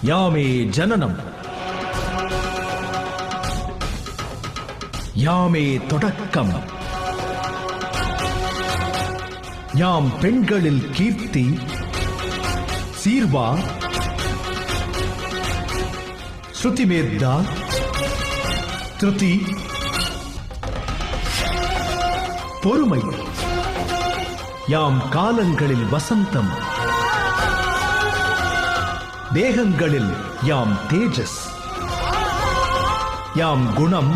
யாமே ஜனனம், யாமே தொடக்கம். யாம் பெண்களில் கீர்த்தி, சீர்வா, ஸ்ருதிமேத்தா, திருதி, பொறுமை. யாம் காலங்களில் வசந்தம், தேகங்களில் யாம் தேஜஸ். யாம் குணம்,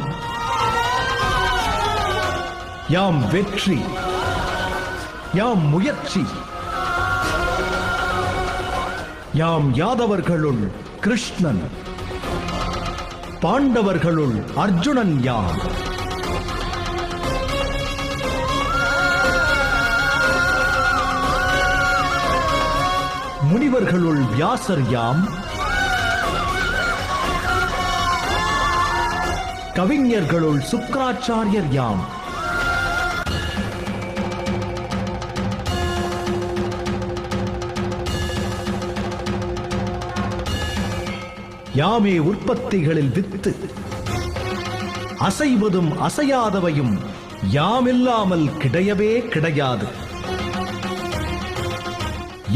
யாம் வெற்றி, யாம் முயற்சி. யாம் யாதவர்களுள் கிருஷ்ணன், பாண்டவர்களுள் அர்ஜுனன் யாம். முனிவர்களுள் வியாசர் யாம், கவிஞர்களுள் சுக்ராச்சாரியர் யாம். யாமே உற்பத்திகளில் வித்து, அசைவதும் அசையாதவையும் யாமில்லாமல் கிடையவே கிடையாது.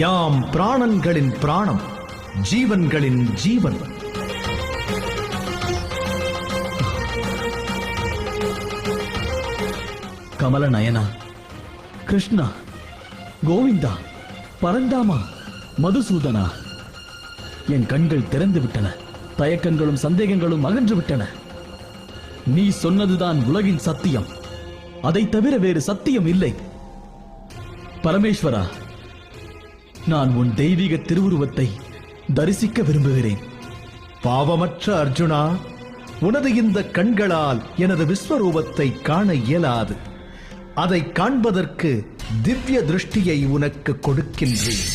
யாம் பிராணன்களின் பிராணம், ஜீவன்களின் ஜீவன். கமலநயனா, கிருஷ்ணா, கோவிந்தா, பரந்தாமா, மதுசூதனா, என் கண்கள் திறந்து விட்டன. தயக்கங்களும் சந்தேகங்களும் அகன்று விட்டன. நீ சொன்னதுதான் உலகின் சத்தியம். அதை தவிர வேறு சத்தியம் இல்லை. பரமேஸ்வரா, நான் உன் தெய்வீக திருவுருவத்தை தரிசிக்க விரும்புகிறேன். பாவமற்ற அர்ஜுனா, உனது இந்த கண்களால் எனது விஸ்வரூபத்தை காண இயலாது. அதை காண்பதற்கு திவ்ய திருஷ்டியை உனக்கு கொடுக்கின்றேன்.